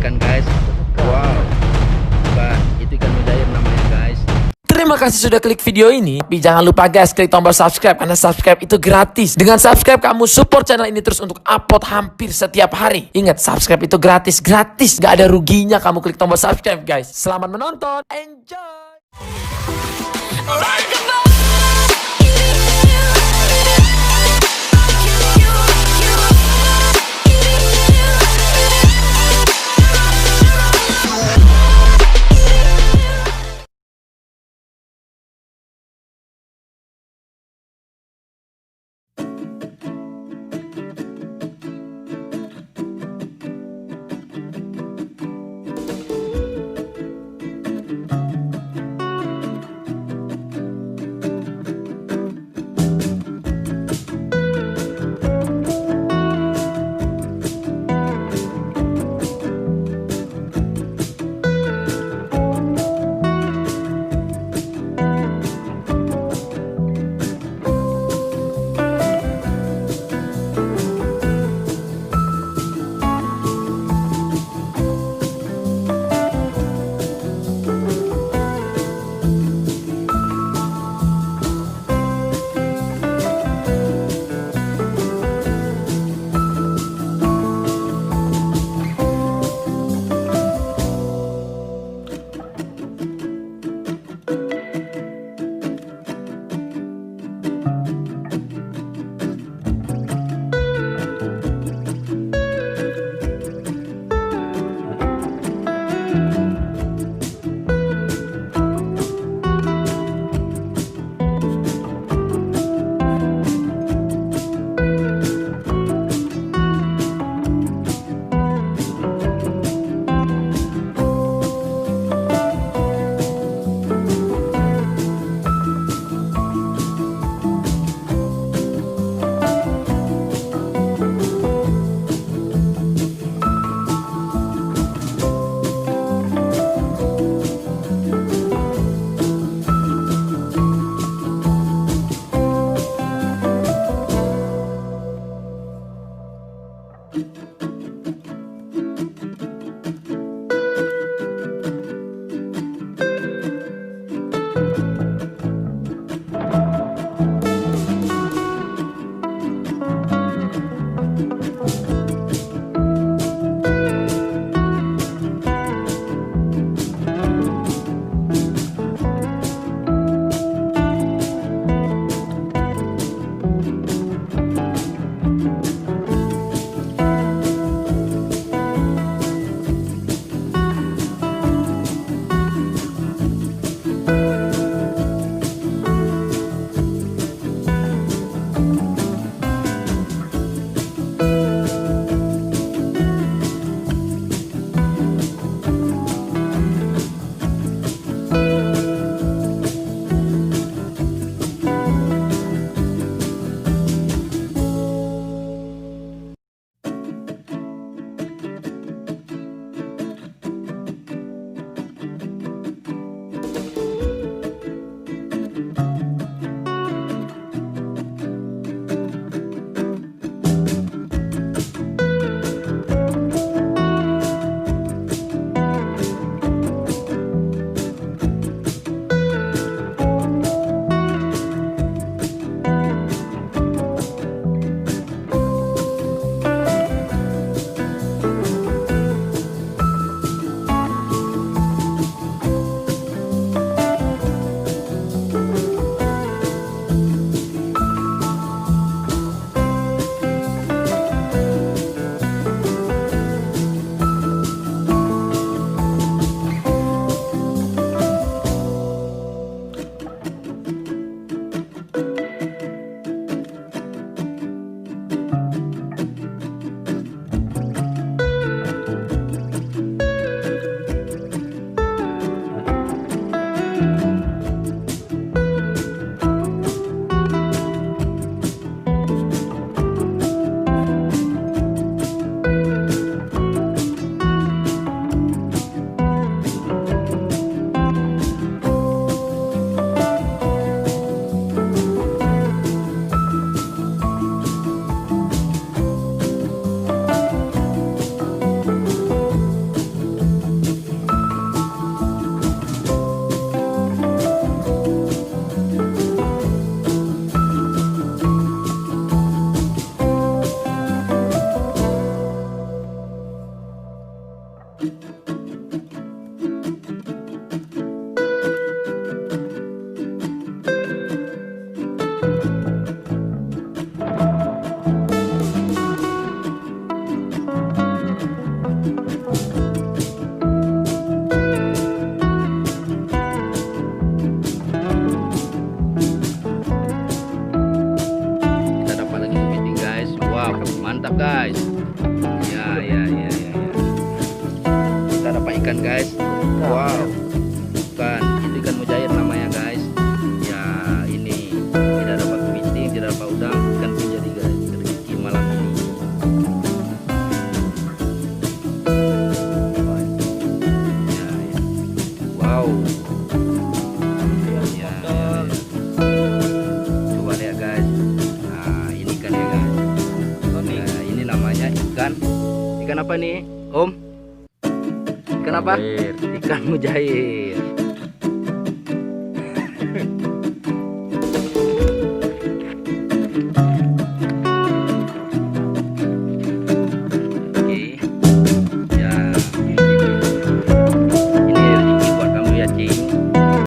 ikan guys. Wow, bukan itu ikan mujair namanya guys. Terima kasih sudah klik video ini. Tapi jangan lupa guys, klik tombol subscribe karena subscribe itu gratis. Dengan subscribe kamu support channel ini terus untuk upload hampir setiap hari. Ingat, subscribe itu gratis, gak ada ruginya kamu klik tombol subscribe guys. Selamat menonton, enjoy. mantap guys. Ya. Kita dapat ikan guys. Wow. Bukan, itu ikan mujair namanya guys. Ya ini tidak dapat kepiting, tidak dapat udang, ikan pun jadi guys. Rezeki malam ini. Ya. Wow. Ya. Coba lihat guys. Nah ini ikan ya guys. Nah, ini namanya ikan apa nih Om? Ikan apa? Ikan mujair.